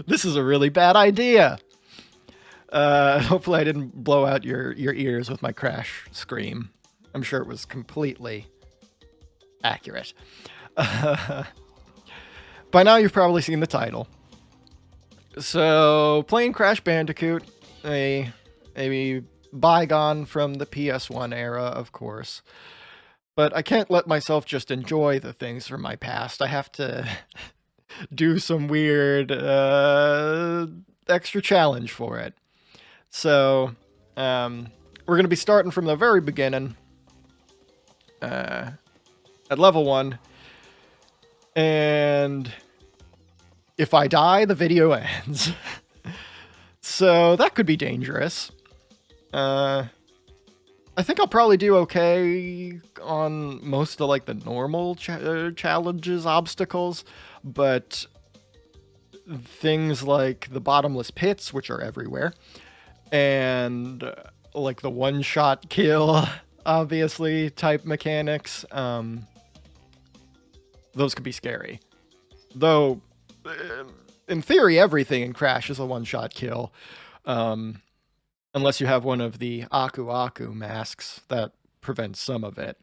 This is a really bad idea. Hopefully I didn't blow out your ears with my Crash scream. I'm sure it was completely accurate. By now you've probably seen the title. So, playing Crash Bandicoot, a bygone from the PS1 era, of course. But I can't let myself just enjoy the things from my past. I have to do some weird extra challenge for it. So, we're going to be starting from the very beginning at level 1. And if I die, the video ends. So that could be dangerous. I think I'll probably do okay on most of like the normal challenges, obstacles, but things like the bottomless pits, which are everywhere, and like the one-shot kill, obviously, type mechanics, those could be scary. Though, in theory, everything in Crash is a one-shot kill. Unless you have one of the Aku Aku masks that prevents some of it.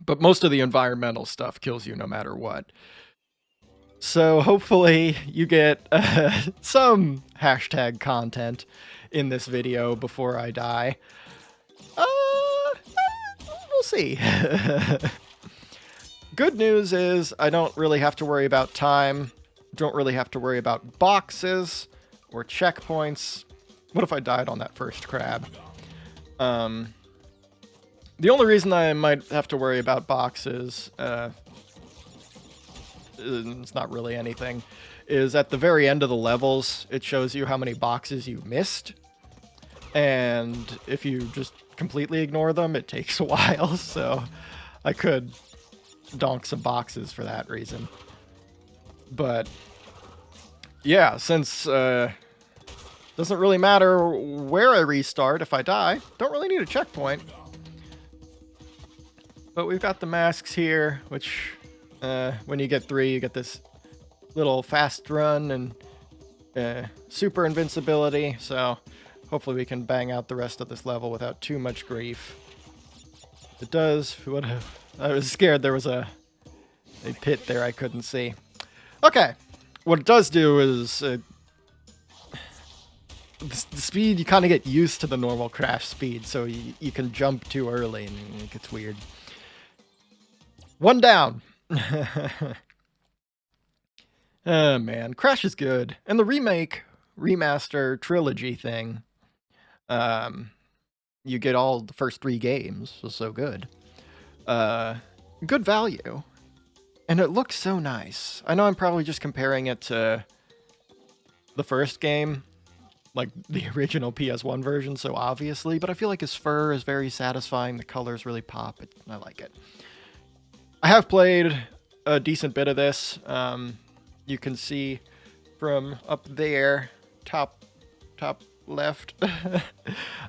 But most of the environmental stuff kills you no matter what. So hopefully you get some hashtag content in this video before I die. We'll see. Good news is I don't really have to worry about time. Don't really have to worry about boxes or checkpoints. What if I died on that first crab? The only reason I might have to worry about boxes, it's not really anything, is at the very end of the levels, it shows you how many boxes you missed. And if you just completely ignore them, it takes a while, so I could donk some boxes for that reason. But yeah, since doesn't really matter where I restart if I die, don't really need a checkpoint. But we've got the masks here, which when you get 3, you get this little fast run and super invincibility, so hopefully we can bang out the rest of this level without too much grief. It does. I was scared there was a pit there I couldn't see. Okay, what it does do is the speed, you kind of get used to the normal Crash speed, so you can jump too early and it gets weird. 1 down. Oh man, Crash is good. And the remake, remaster, trilogy thing, you get all the first 3 games, so good. Good value. And it looks so nice. I know I'm probably just comparing it to the first game, like the original PS1 version, so obviously, but I feel like his fur is very satisfying, the colors really pop, I like it. I have played a decent bit of this. You can see from up there, top left,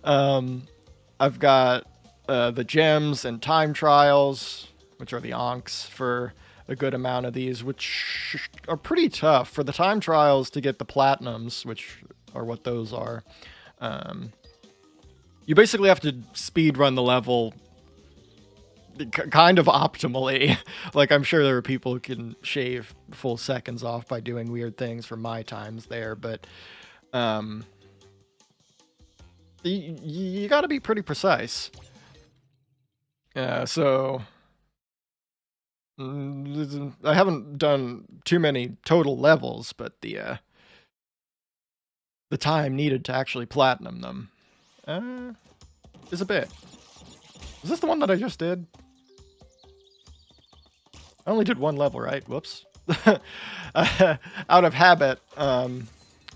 I've got the gems and time trials, which are the Ankhs, for a good amount of these, which are pretty tough. For the time trials to get the platinums, which are what those are, you basically have to speed run the level kind of optimally. Like, I'm sure there are people who can shave full seconds off by doing weird things for my times there, but you gotta be pretty precise. So I haven't done too many total levels, but the time needed to actually platinum them is a bit. Is this the one that I just did? I only did 1 level, right? Whoops. Out of habit,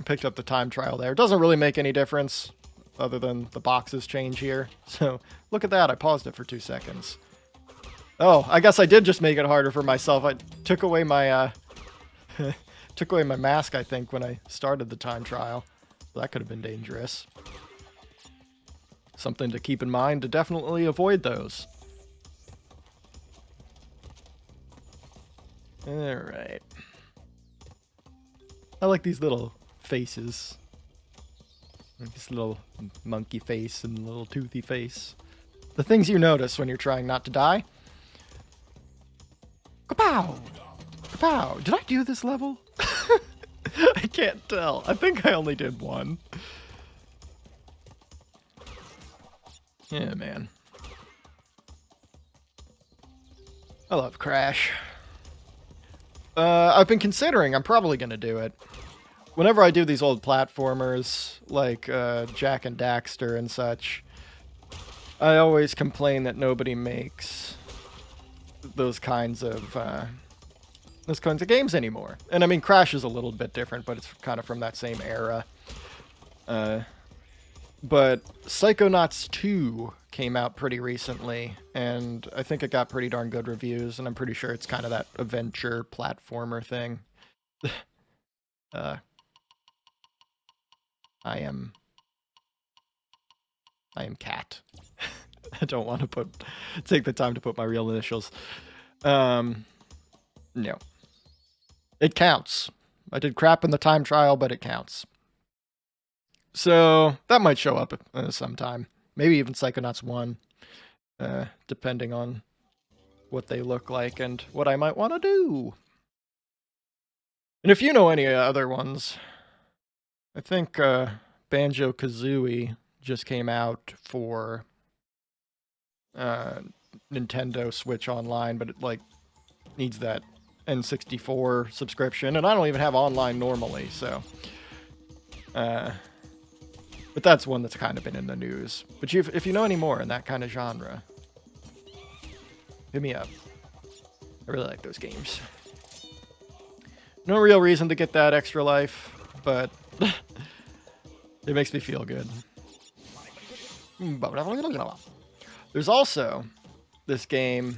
picked up the time trial there. It doesn't really make any difference other than the boxes change here. So look at that. I paused it for 2 seconds. Oh, I guess I did just make it harder for myself. I took away my took away my mask, I think, when I started the time trial. That could have been dangerous. Something to keep in mind to definitely avoid those. Alright. I like these little faces. Like this little monkey face and little toothy face. The things you notice when you're trying not to die. Kapow! Kapow! Did I do this level? I can't tell. I think I only did one. Yeah, man. I love Crash. I've been considering, I'm probably gonna do it. Whenever I do these old platformers, like Jack and Daxter and such, I always complain that nobody makes those kinds of games anymore. And I mean, Crash is a little bit different, but it's kind of from that same era. But Psychonauts 2 came out pretty recently, and I think it got pretty darn good reviews, and I'm pretty sure it's kind of that adventure platformer thing. I am Cat. I don't want to take the time to put my real initials. No. It counts. I did crap in the time trial, but it counts. So that might show up sometime. Maybe even Psychonauts 1, depending on what they look like and what I might want to do. And if you know any other ones, I think Banjo-Kazooie just came out for Nintendo Switch Online, but it like needs that N64 subscription, and I don't even have online normally, so but that's one that's kind of been in the news. But if you know any more in that kind of genre, hit me up. I really like those games. No real reason to get that extra life, but it makes me feel good. There's also this game.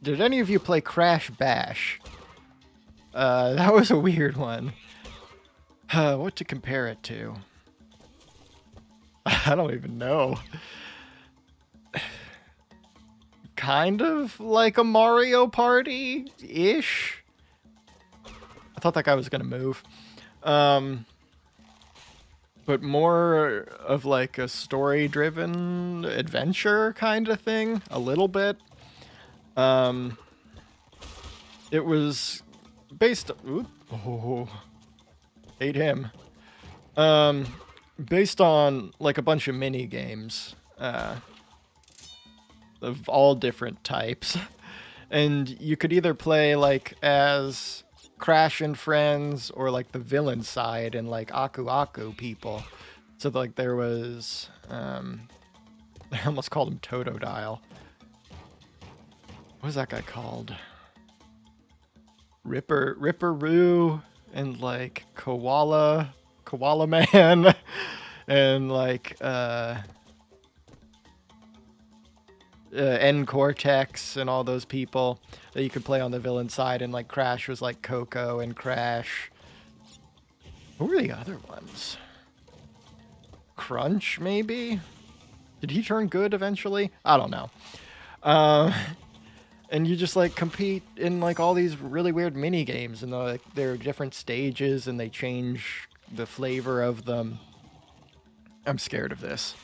Did any of you play Crash Bash? That was a weird one. What to compare it to? I don't even know. Kind of like a Mario Party-ish. I thought that guy was gonna move. But more of like a story-driven adventure kind of thing, a little bit. It was based... Ooh, oh, hate him. Based on like a bunch of mini games of all different types, and you could either play like as Crash and friends or like the villain side and like Aku Aku people. So like there was I almost called him Totodile. What was that guy called? Ripperoo and like Koala Man and like N Cortex and all those people that you could play on the villain side, and like Crash was like Coco and Crash. Who were the other ones? Crunch, maybe? Did he turn good eventually? I don't know. And you just like compete in like all these really weird mini games, and like there are different stages and they change the flavor of them. I'm scared of this.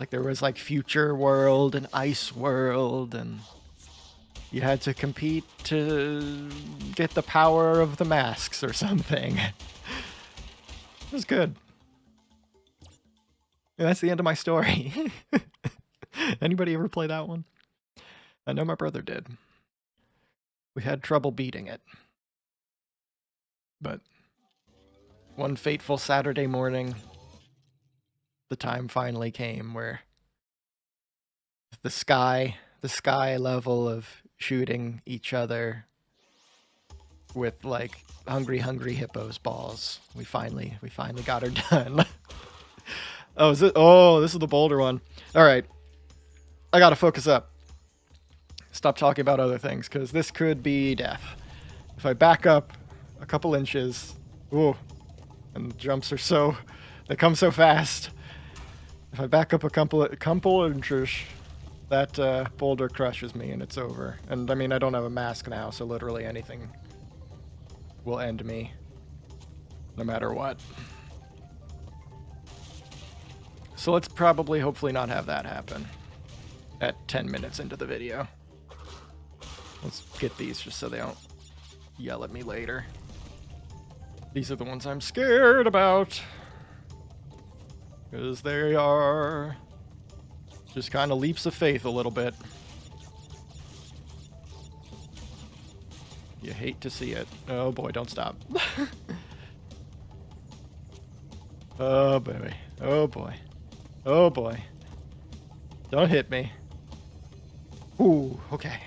Like there was like Future World and Ice World, and you had to compete to get the power of the masks or something. It was good. And that's the end of my story. Anybody ever play that one? I know my brother did. We had trouble beating it. But one fateful Saturday morning, the time finally came where the sky level of shooting each other with like hungry hippos balls. We finally got her done. Oh, this is the boulder one. All right. I got to focus up. Stop talking about other things, cuz this could be death. If I back up a couple inches, ooh, and the jumps are they come so fast. If I back up a couple inches, That boulder crushes me and it's over. And I mean, I don't have a mask now, so literally anything will end me. No matter what. So let's probably, hopefully not have that happen at 10 minutes into the video. Let's get these just so they don't yell at me later. These are the ones I'm scared about. Because they are just kind of leaps of faith a little bit. You hate to see it. Oh boy, don't stop. Oh boy. Oh boy. Oh boy. Don't hit me. Ooh, okay.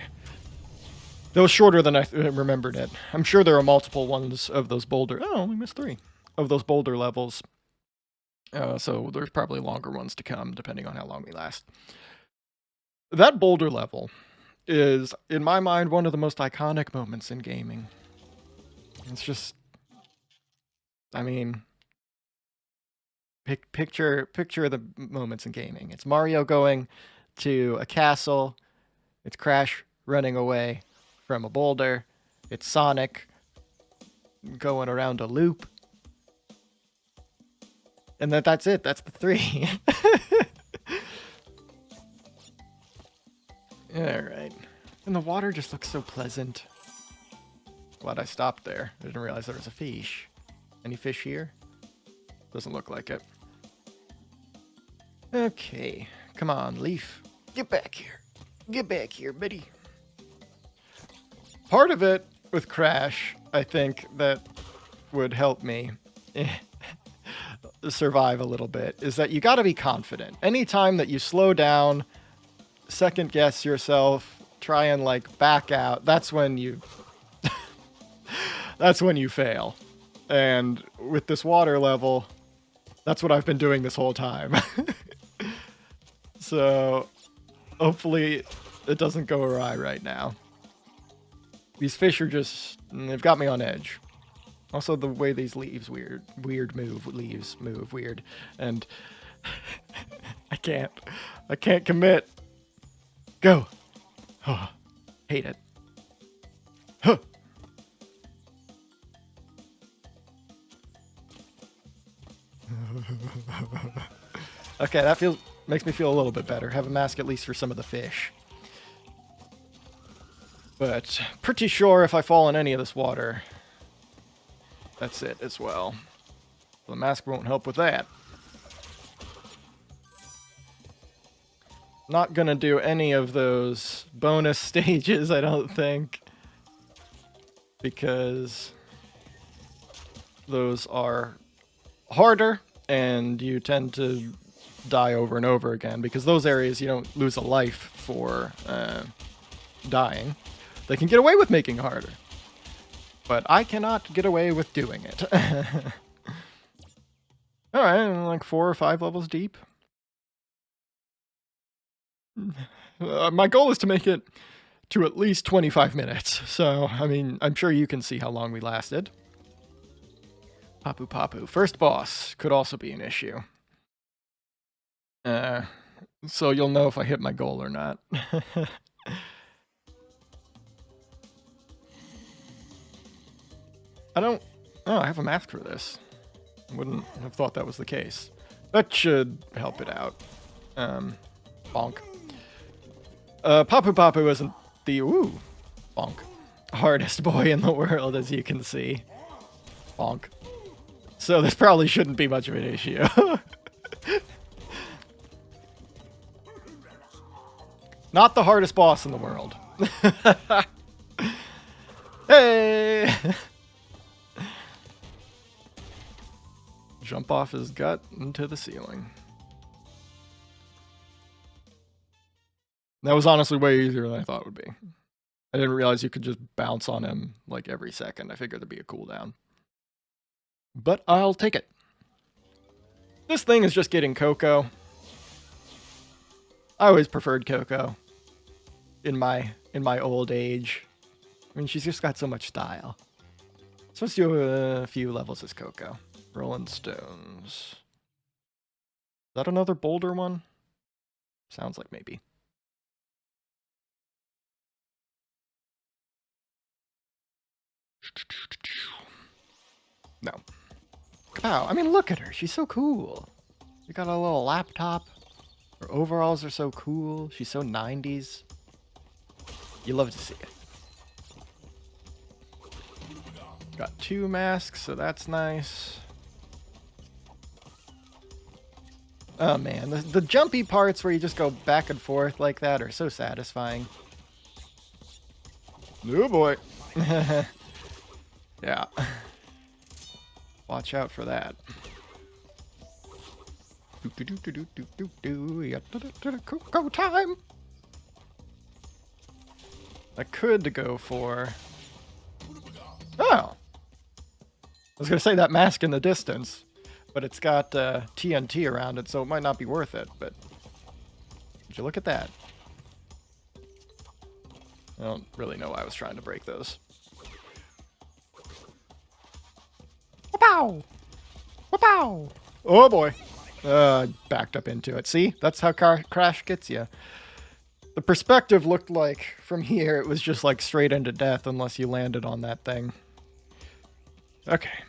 That was shorter than I remembered it. I'm sure there are multiple ones of those boulder... Oh, I only missed 3. Of those boulder levels. So there's probably longer ones to come, depending on how long we last. That boulder level is, in my mind, one of the most iconic moments in gaming. It's just... I mean... Picture the moments in gaming. It's Mario going to a castle. It's Crash running away from a boulder. It's Sonic going around a loop. And that's it. That's the 3. Alright. And the water just looks so pleasant. Glad I stopped there. I didn't realize there was a fish. Any fish here? Doesn't look like it. Okay. Come on, Leaf. Get back here. Get back here, buddy. Part of it with Crash, I think, that would help me survive a little bit, is that you gotta be confident. Anytime that you slow down, second guess yourself, try and like back out, that's when you that's when you fail. And with this water level, that's what I've been doing this whole time. So hopefully it doesn't go awry right now. These fish are just, they've got me on edge. Also the way these leaves leaves move weird. And I can't commit. Go. Oh, hate it. Huh. Okay, that makes me feel a little bit better. Have a mask at least for some of the fish. But pretty sure if I fall in any of this water, that's it as well. The mask won't help with that. Not gonna do any of those bonus stages, I don't think. Because those are harder, and you tend to die over and over again. Because those areas, you don't lose a life for dying. They can get away with making it harder. But I cannot get away with doing it. Alright, I'm like 4 or 5 levels deep. My goal is to make it to at least 25 minutes. So, I mean, I'm sure you can see how long we lasted. Papu Papu. First boss could also be an issue. So you'll know if I hit my goal or not. Oh, I have a mask for this. Wouldn't have thought that was the case. That should help it out. Bonk. Papu Papu isn't the, bonk, hardest boy in the world, as you can see. Bonk. So this probably shouldn't be much of an issue. Not the hardest boss in the world. Hey! Jump off his gut into the ceiling. That was honestly way easier than I thought it would be. I didn't realize you could just bounce on him like every second. I figured there'd be a cooldown. But I'll take it. This thing is just getting Coco. I always preferred Coco in my old age. I mean, she's just got so much style. So let's do a few levels as Coco. Rolling Stones. Is that another boulder one? Sounds like maybe. No. Wow, I mean, look at her. She's so cool. You got a little laptop. Her overalls are so cool. She's so 90s. You love to see it. Got 2 masks, so that's nice. Oh man, the jumpy parts where you just go back and forth like that are so satisfying. Oh boy. Yeah. Watch out for that. Go time! I could go for... Oh! I was gonna say that mask in the distance, but it's got TNT around it, so it might not be worth it, but... Would you look at that? I don't really know why I was trying to break those. Wow! Wow! Oh boy! Backed up into it. See? That's how Crash gets you. The perspective looked like, from here, it was just like straight into death unless you landed on that thing. Okay.